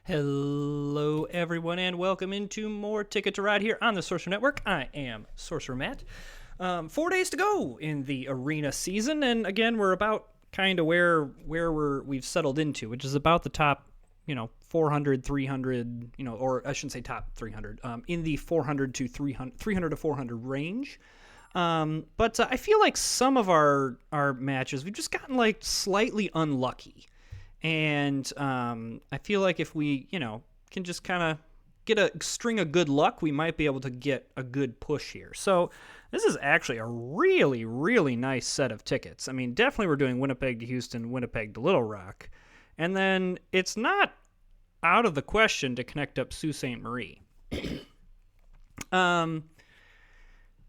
Hello, everyone, and welcome into more Ticket to Ride here on the Sorcerer Network. I am Sorcerer Matt. 4 days to go in the arena season, and again, we're about kind of where we've settled into, which is about the top, 400, 300, or I shouldn't say top 300, in the 400 to 300 to 400 range. But I feel like some of our matches, we've just gotten like slightly unlucky. And I feel like if we, can just kind of get a string of good luck, we might be able to get a good push here. So this is actually a really, really nice set of tickets. I mean, definitely we're doing Winnipeg to Houston, Winnipeg to Little Rock. And then it's not out of the question to connect up Sault Ste. Marie.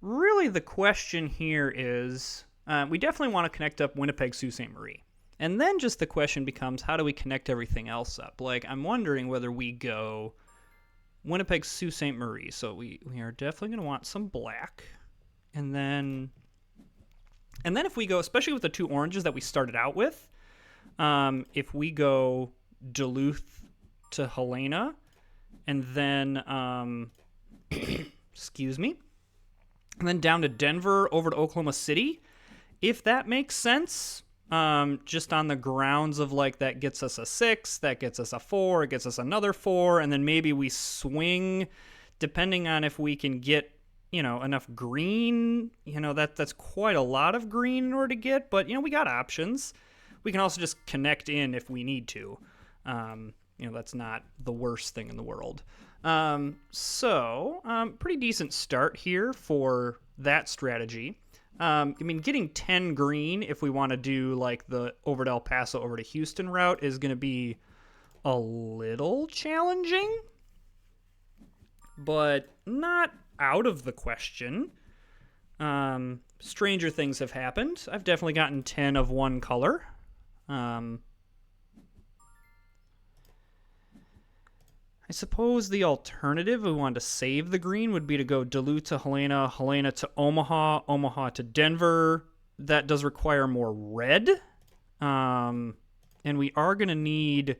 Really the question here is, we definitely want to connect up Winnipeg, Sault Ste. Marie. And then just the question becomes, how do we connect everything else up? Like, I'm wondering whether we go Winnipeg, Sault Ste. Marie. So we are definitely going to want some black. And then if we go, especially with the two oranges that we started out with, if we go Duluth to Helena, and then, excuse me, and then down to Denver over to Oklahoma City, if that makes sense. Just on the grounds of like that gets us a 6, that gets us a 4, it gets us another 4, and then maybe we swing depending on if we can get, enough green. That's quite a lot of green in order to get, but we got options. We can also just connect in if we need to. That's not the worst thing in the world. Pretty decent start here for that strategy. Getting 10 green if we want to do like the over to El Paso over to Houston route is going to be a little challenging, but not out of the question. Stranger things have happened. I've definitely gotten 10 of one color. I suppose the alternative, if we wanted to save the green, would be to go Duluth to Helena, Helena to Omaha, Omaha to Denver. That does require more red. And we are going to need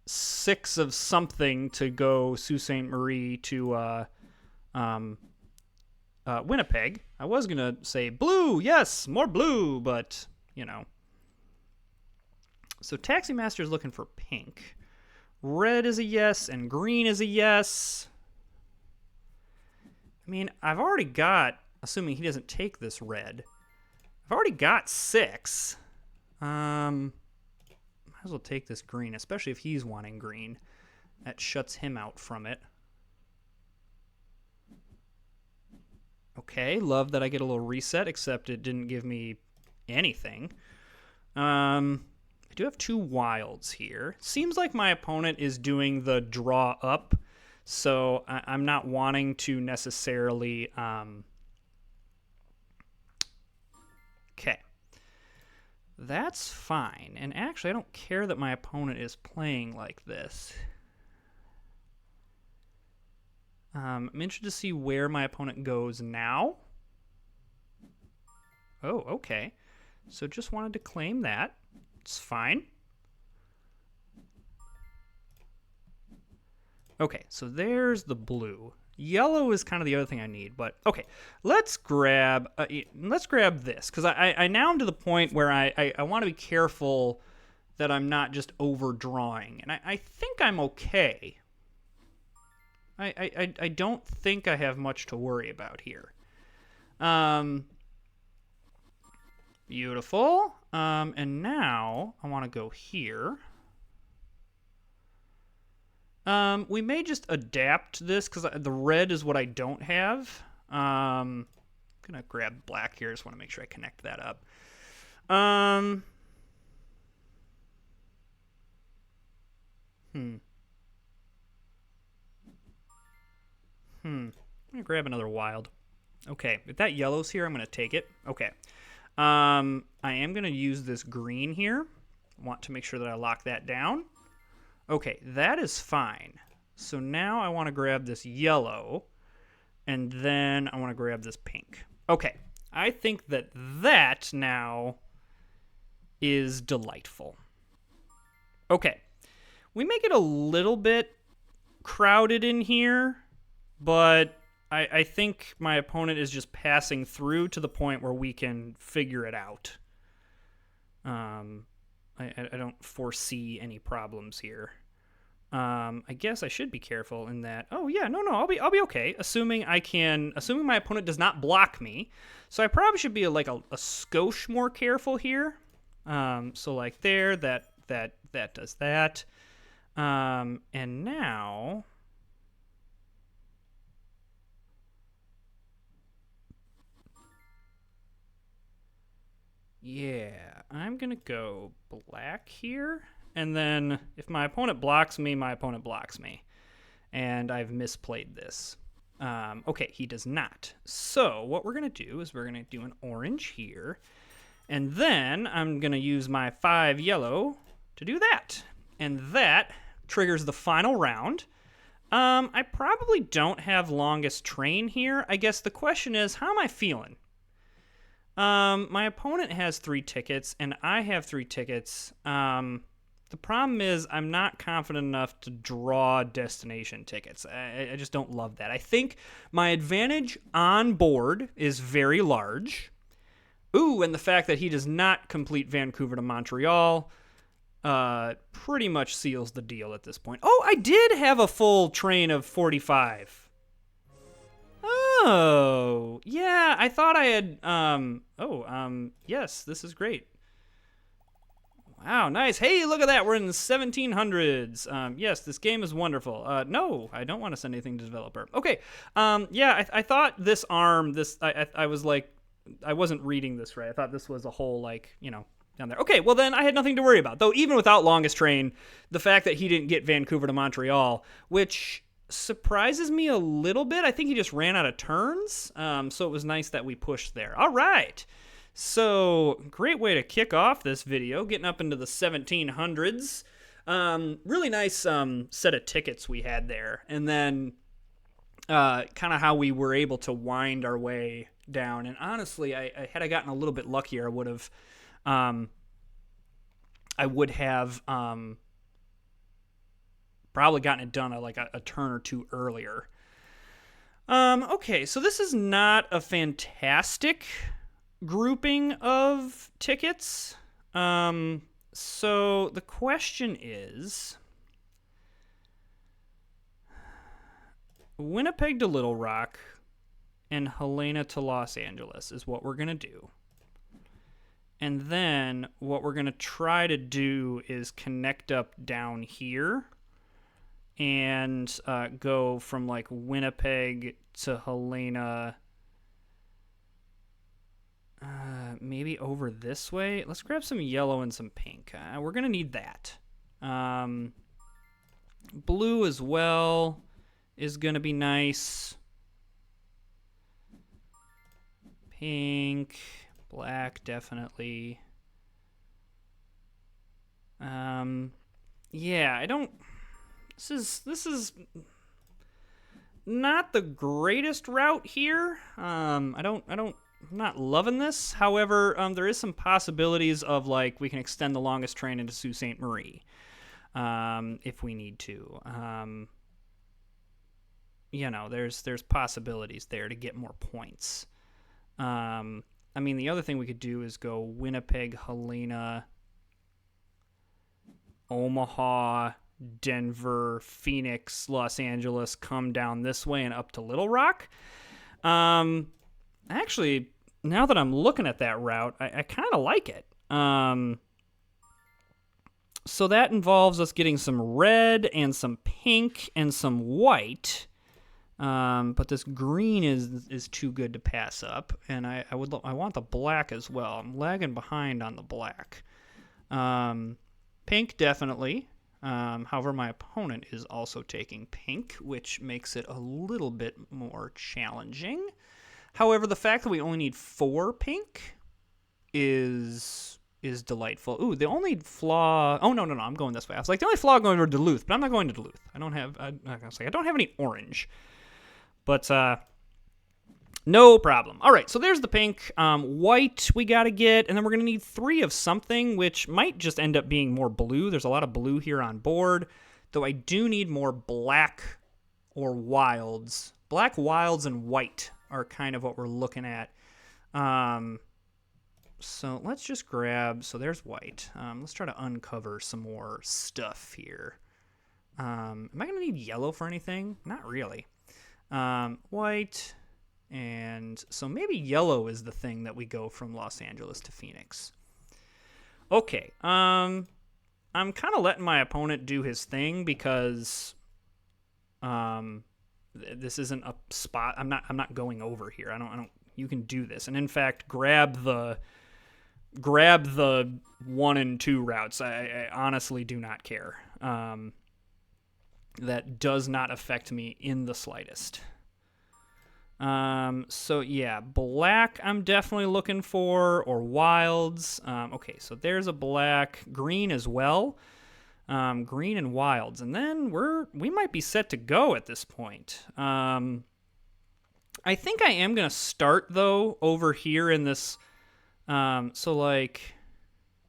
6 of something to go Sault Ste. Marie to Winnipeg. I was going to say blue, yes, more blue, but, So Taxi Master is looking for pink. Red is a yes, and green is a yes. I mean, I've already got, assuming he doesn't take this red, I've already got 6. Might as well take this green, especially if he's wanting green. That shuts him out from it. Okay, love that I get a little reset, except it didn't give me anything. I do have 2 wilds here. Seems like my opponent is doing the draw up, so I'm not wanting to necessarily... Okay. That's fine. And actually, I don't care that my opponent is playing like this. I'm interested to see where my opponent goes now. Oh, okay. So just wanted to claim that. It's fine. Okay, so there's the blue. Yellow is kind of the other thing I need, but okay. Let's grab this, because I now am to the point where I want to be careful that I'm not just overdrawing, and I think I'm okay. I don't think I have much to worry about here. Beautiful. And now I want to go here. We may just adapt this because the red is what I don't have. I'm going to grab black here. Just want to make sure I connect that up. I'm going to grab another wild. Okay, if that yellow's here, I'm going to take it. Okay. I am going to use this green here. Want to make sure that I lock that down. Okay, that is fine. So now I want to grab this yellow, and then I want to grab this pink. Okay, I think that now is delightful. Okay, We make it a little bit crowded in here, but I think my opponent is just passing through to the point where we can figure it out. I don't foresee any problems here. I guess I should be careful in that. Oh yeah, no, I'll be okay. Assuming my opponent does not block me. So I probably should be a skosh more careful here. So like there, that does that. And now, yeah, I'm gonna go black here. And then if my opponent blocks me, my opponent blocks me. And I've misplayed this. Okay, he does not. So what we're going to do is we're going to do an orange here. And then I'm going to use my 5 yellow to do that. And that triggers the final round. I probably don't have longest train here. I guess the question is, how am I feeling? My opponent has 3 tickets, and I have 3 tickets. The problem is I'm not confident enough to draw destination tickets. I just don't love that. I think my advantage on board is very large. Ooh, and the fact that he does not complete Vancouver to Montreal pretty much seals the deal at this point. Oh, I did have a full train of 45. Oh, yeah, I thought I had, yes, this is great. Wow, nice. Hey, look at that. We're in the 1700s. Yes, this game is wonderful. No, I don't want to send anything to developer. Okay. Yeah, I thought this arm, I was like, I wasn't reading this right. I thought this was a whole, down there. Okay, well then I had nothing to worry about. Though even without longest train, the fact that he didn't get Vancouver to Montreal, which surprises me a little bit. I think he just ran out of turns. So it was nice that we pushed there. All right. So, great way to kick off this video, getting up into the 1700s. Really nice set of tickets we had there. And then kind of how we were able to wind our way down. And honestly, had I gotten a little bit luckier, I would have probably gotten it done a turn or two earlier. Okay, so this is not a fantastic grouping of tickets. So the question is, Winnipeg to Little Rock and Helena to Los Angeles is what we're going to do. And then what we're going to try to do is connect up down here and go from Winnipeg to Helena. Maybe over this way. Let's grab some yellow and some pink. We're going to need that. Blue as well is going to be nice. Pink, black, definitely. Yeah, I don't... This is not the greatest route here. I'm not loving this. However, there is some possibilities of we can extend the longest train into Sault Ste. Marie if we need to. There's possibilities there to get more points. I mean, the other thing we could do is go Winnipeg, Helena, Omaha, Denver, Phoenix, Los Angeles, come down this way and up to Little Rock. Actually, now that I'm looking at that route, I kind of like it. So that involves us getting some red and some pink and some white. But this green is too good to pass up, and I want the black as well. I'm lagging behind on the black. Pink, definitely. However, my opponent is also taking pink, which makes it a little bit more challenging. However, the fact that we only need 4 pink is delightful. Ooh, the only flaw... Oh, no, I'm going this way. I was like, the only flaw going to Duluth, but I'm not going to Duluth. I don't have any orange. But No problem. All right, so there's the pink. White we got to get, and then we're going to need 3 of something, which might just end up being more blue. There's a lot of blue here on board, though I do need more black or wilds. Black, wilds, and white are kind of what we're looking at. So let's just grab, so there's white. Let's try to uncover some more stuff here. Am I going to need yellow for anything? Not really. White, and so maybe yellow is the thing that we go from Los Angeles to Phoenix. Okay, I'm kind of letting my opponent do his thing because this isn't a spot. I'm not going over here. I don't. You can do this, and in fact, grab the 1 and 2 routes. I honestly do not care. That does not affect me in the slightest. So yeah, black I'm definitely looking for, or wilds. Okay, so there's a black, green as well. Green and wilds, and then we might be set to go at this point. I think I am gonna start though over here in this. So like,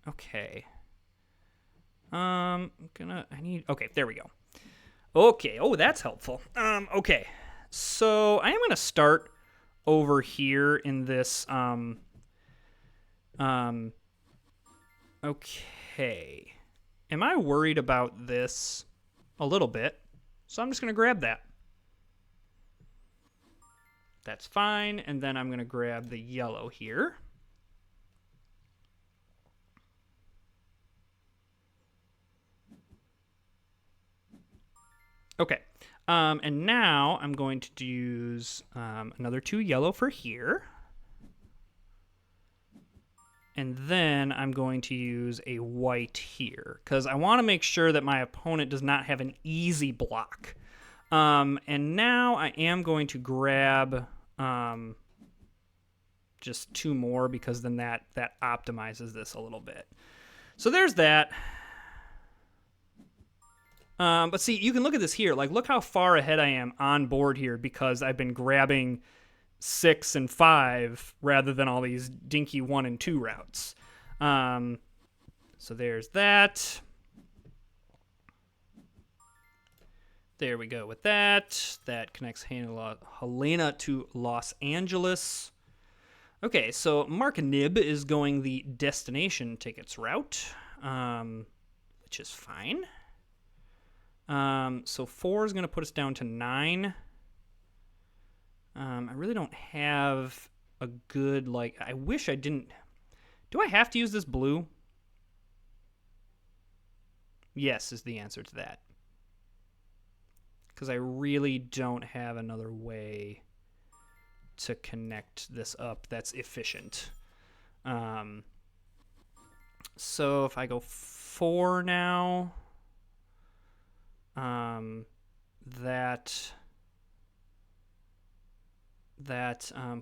okay. Okay, there we go. Okay, oh, that's helpful. Okay, so I am going to start over here in this, okay. Am I worried about this a little bit? So I'm just going to grab that. That's fine, and then I'm going to grab the yellow here. Okay, and now I'm going to use another 2 yellow for here. And then I'm going to use a white here, because I want to make sure that my opponent does not have an easy block. And now I am going to grab just 2 more, because then that optimizes this a little bit. So there's that. But see, you can look at this here. Like, look how far ahead I am on board here because I've been grabbing 6 and 5 rather than all these dinky 1 and 2 routes. So there's that. There we go with that. That connects Helena to Los Angeles. Okay, so Mark Nib is going the destination tickets route, which is fine. So 4 is going to put us down to 9. I really don't have a good, like, I wish I didn't. Do I have to use this blue? Yes is the answer to that. Because I really don't have another way to connect this up that's efficient. So if I go 4 now, that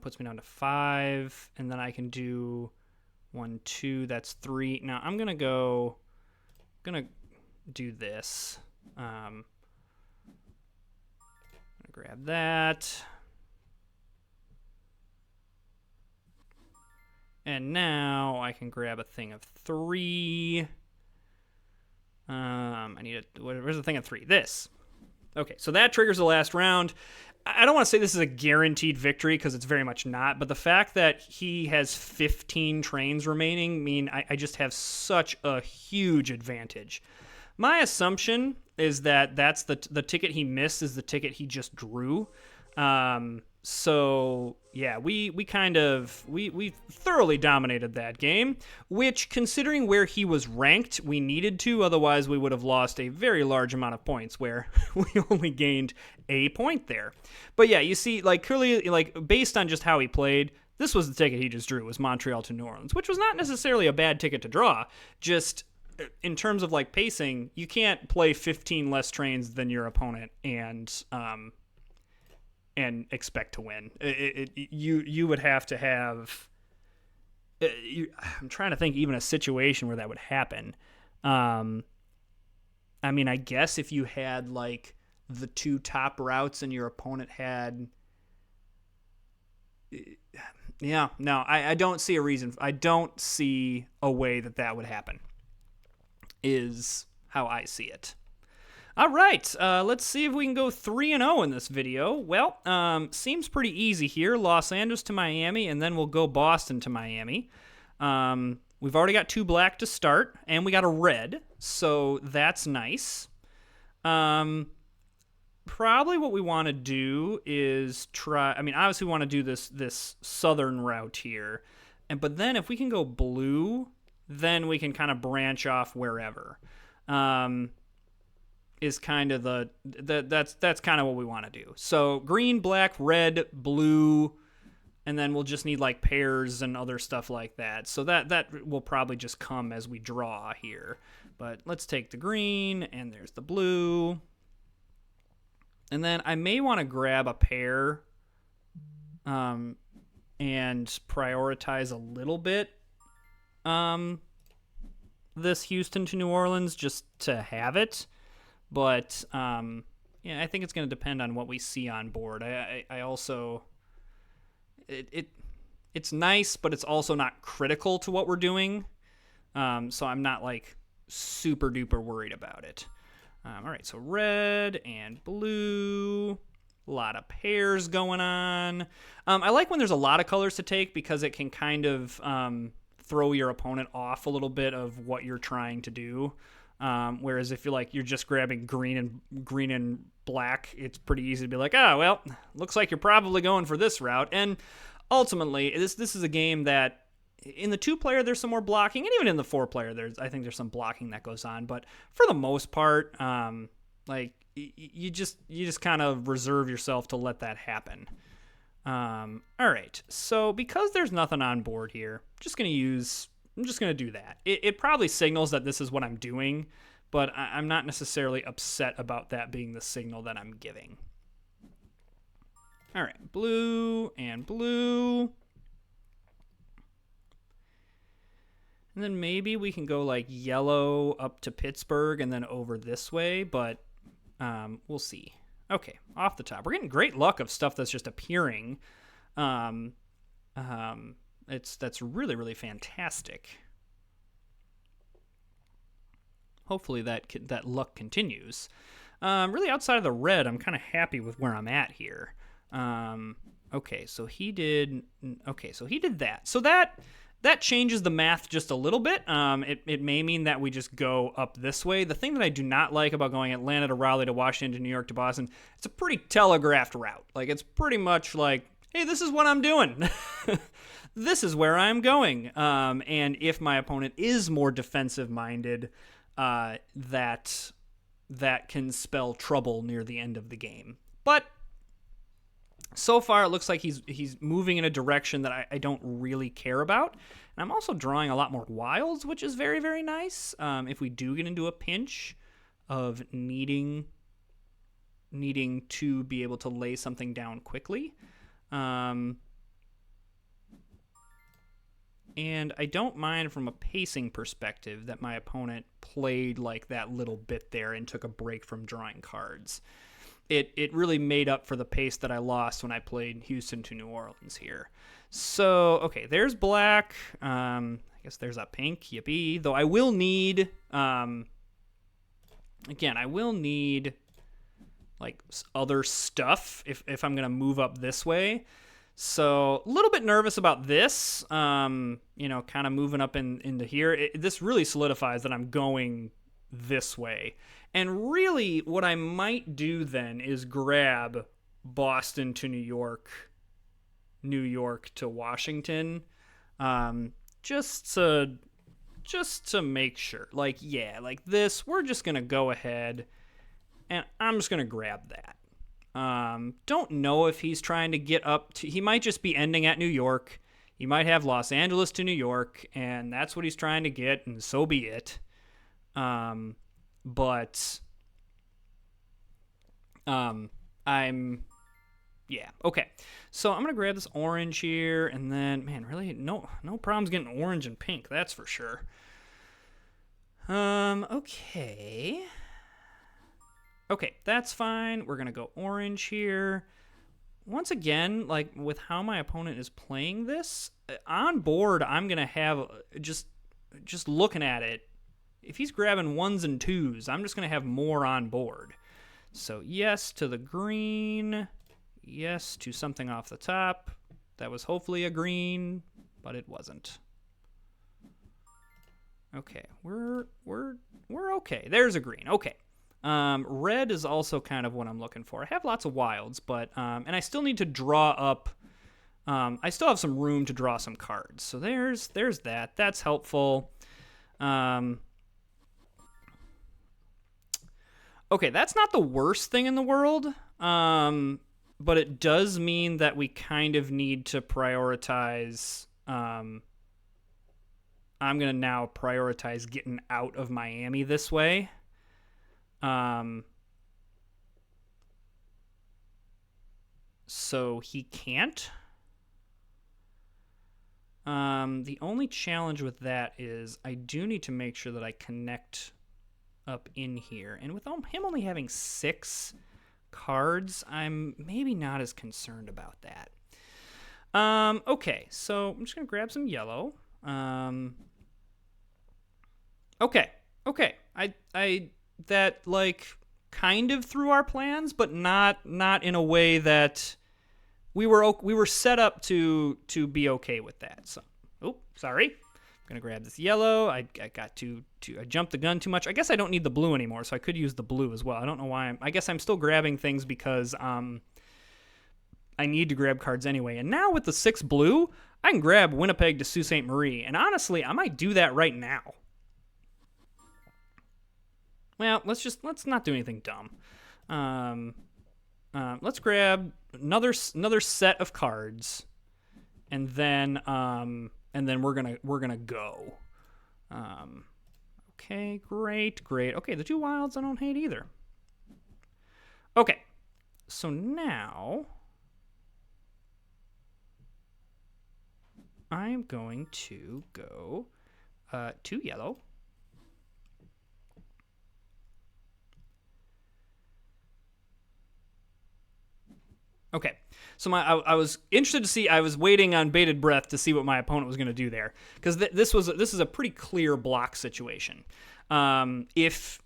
puts me down to 5, and then I can do 1, 2, that's 3. Now I'm gonna do this. I'm gonna grab that. And now I can grab a thing of 3. I need where's the thing of 3? This. Okay, so that triggers the last round. I don't want to say this is a guaranteed victory because it's very much not, but the fact that he has 15 trains remaining mean I just have such a huge advantage. My assumption is that that's the ticket he missed is the ticket he just drew. So yeah, we thoroughly dominated that game, which, considering where he was ranked, we needed to, otherwise we would have lost a very large amount of points where we only gained a point there. But yeah, you see, like, clearly, like, based on just how he played, this was the ticket he just drew, was Montreal to New Orleans, which was not necessarily a bad ticket to draw. Just in terms of, like, pacing, you can't play 15 less trains than your opponent and expect to win. You would have to have. I'm trying to think even a situation where that would happen. I mean, I guess if you had, like, the 2 top routes and your opponent had Yeah, no, I don't see a reason. I don't see a way that that would happen, is how I see it. All right, let's see if we can go 3-0 in this video. Well, seems pretty easy here. Los Angeles to Miami, and then we'll go Boston to Miami. We've already got 2 black to start, and we got a red, so that's nice. Probably what we want to do is try. I mean, obviously, we want to do this southern route here, but then if we can go blue, then we can kind of branch off wherever. Is kind of that's kind of what we want to do. So green, black, red, blue, and then we'll just need like pairs and other stuff like that. So that will probably just come as we draw here. But let's take the green, and there's the blue. And then I may want to grab a pair and prioritize a little bit this Houston to New Orleans just to have it. But yeah, I think it's going to depend on what we see on board. I also it's nice, but it's also not critical to what we're doing. So I'm not like super duper worried about it. All right, so red and blue, a lot of pairs going on. I like when there's a lot of colors to take because it can kind of throw your opponent off a little bit of what you're trying to do. Whereas if you're just grabbing green and black, it's pretty easy to be like, oh, well, looks like you're probably going for this route. And ultimately, this is a game that in the 2-player, there's some more blocking, and even in the 4-player, I think there's some blocking that goes on. But for the most part, like you just kind of reserve yourself to let that happen. All right, so because there's nothing on board here, I'm just gonna do that. It probably signals that this is what I'm doing, but I'm not necessarily upset about that being the signal that I'm giving. All right, blue and blue. And then maybe we can go like yellow up to Pittsburgh and then over this way, but we'll see. Okay, off the top. We're getting great luck of stuff that's just appearing. That's really, really fantastic. Hopefully that luck continues. Really outside of the red, I'm kind of happy with where I'm at here. Okay, so he did that. So that changes the math just a little bit. It may mean that we just go up this way. The thing that I do not like about going Atlanta to Raleigh to Washington to New York to Boston, it's a pretty telegraphed route. Like, it's pretty much like, hey, this is what I'm doing. This is where I'm going. And if my opponent is more defensive-minded, that can spell trouble near the end of the game. But so far, it looks like he's moving in a direction that I don't really care about. And I'm also drawing a lot more wilds, which is very, very nice. If we do get into a pinch of needing to be able to lay something down quickly. And I don't mind from a pacing perspective that my opponent played like that little bit there and took a break from drawing cards. It really made up for the pace that I lost when I played Houston to New Orleans here. So, okay, there's black. I guess there's a pink. Yippee. Though I will need, again, I will need like other stuff if I'm going to move up this way. So a little bit nervous about this, kind of moving up into here. This really solidifies that I'm going this way. And really, what I might do then is grab Boston to New York to Washington, just to make sure. Like, yeah, like this, we're just going to go ahead, and I'm just going to grab that. Don't know if he's trying to get up to... He might just be ending at New York. He might have Los Angeles to New York, and that's what he's trying to get, and so be it. But yeah, okay. So I'm going to grab this orange here, and then, man, really, no problems getting orange and pink, that's for sure. Okay. Okay, that's fine. We're going to go orange here. once again, like with how my opponent is playing this, on board, I'm going to have just looking at it, if he's grabbing 1s and 2s, I'm just going to have more on board. So yes to the green, yes to something off the top. That was hopefully a green, but it wasn't. Okay, we're okay. There's a green. Okay. Red is also kind of what I'm looking for. I have lots of wilds, but and I still need to draw up. I still have some room to draw some cards. So there's that. That's helpful. Okay, that's not the worst thing in the world. But it does mean that we kind of need to prioritize. I'm going to now prioritize getting out of Miami this way. So he can't. The only challenge with that is I do need to make sure that I connect up in here. And with him only having 6 cards, I'm maybe not as concerned about that. Okay, so I'm just going to grab some yellow. Okay. I that like kind of threw our plans, but not in a way that we were set up to be okay with that. So, sorry. I'm gonna grab this yellow. I got to I jumped the gun too much. I guess I don't need the blue anymore, so I could use the blue as well. I don't know why. I guess I'm still grabbing things because I need to grab cards anyway. And now with the 6 blue, I can grab Winnipeg to Sault Ste. Marie. And honestly, I might do that right now. Well, let's not do anything dumb. Let's grab another set of cards, and then we're gonna go. Okay, great. Okay, the 2 wilds I don't hate either. Okay, so now I'm going to go 2 yellow. Okay, so I was interested to see. I was waiting on bated breath to see what my opponent was going to do there, because this is a pretty clear block situation. If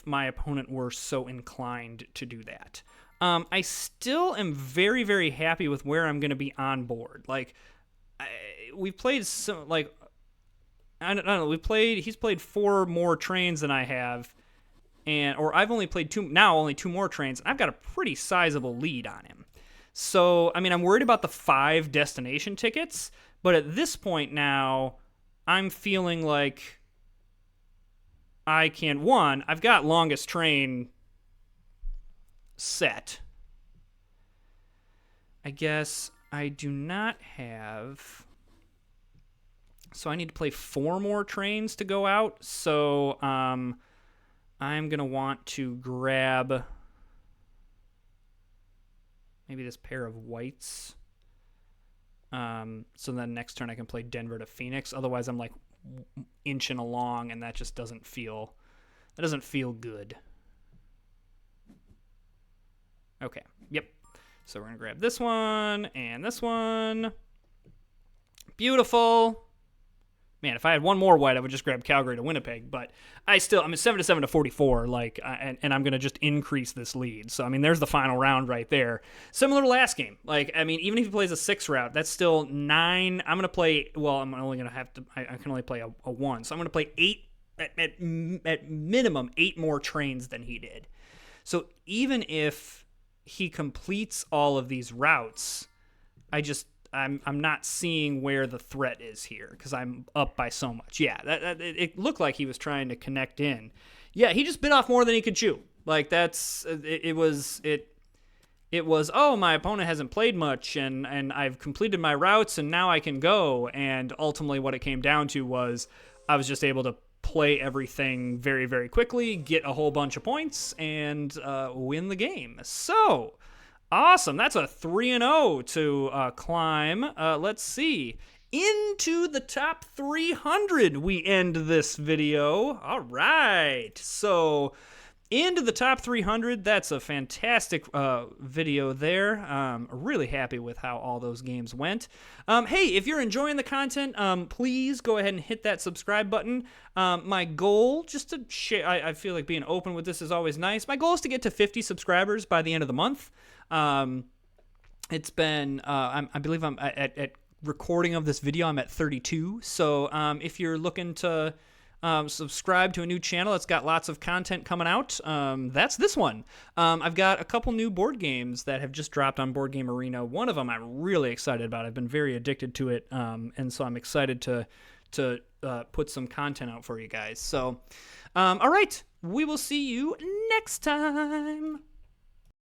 my opponent were so inclined to do that, I still am very, very happy with where I'm going to be on board. Like, we've played some, like, I don't know. He's played 4 more trains than I have. Or I've only played 2, now only 2 more trains, and I've got a pretty sizable lead on him. So, I mean, I'm worried about the 5 destination tickets, but at this point now, I'm feeling like I can, I've got longest train set. I guess I do not have, so I need to play 4 more trains to go out, so, I'm going to want to grab maybe this pair of whites. So then next turn I can play Denver to Phoenix. Otherwise I'm like inching along, and that just doesn't feel good. Okay, yep. So we're going to grab this one and this one. Beautiful. Man, if I had 1 more white, I would just grab Calgary to Winnipeg. But I'm at 7-7 to 44, like, and I'm gonna just increase this lead. So I mean, there's the final round right there. Similar to last game. Like, I mean, even if he plays a 6 route, that's still 9. I'm gonna play. Well, I'm only gonna have to. I can only play a 1. So I'm gonna play 8 at minimum 8 more trains than he did. So even if he completes all of these routes, I'm not seeing where the threat is here, because I'm up by so much. Yeah, it looked like he was trying to connect in. Yeah, he just bit off more than he could chew. Like, that's it was. Oh, my opponent hasn't played much, and I've completed my routes, and now I can go. And ultimately, what it came down to was I was just able to play everything very, very quickly, get a whole bunch of points, and win the game. So. Awesome. That's a 3-0 to climb. Let's see. Into the top 300 we end this video. All right. So into the top 300. That's a fantastic video there. Really happy with how all those games went. Hey, if you're enjoying the content, please go ahead and hit that subscribe button. My goal, just to share, I feel like being open with this is always nice. My goal is to get to 50 subscribers by the end of the month. It's been, I believe I'm at recording of this video, I'm at 32. So if you're looking to subscribe to a new channel that's got lots of content coming out, that's this one. I've got a couple new board games that have just dropped on Board Game Arena. One of them I'm really excited about. I've been very addicted to it, and so I'm excited to put some content out for you guys. So, all right, we will see you next time.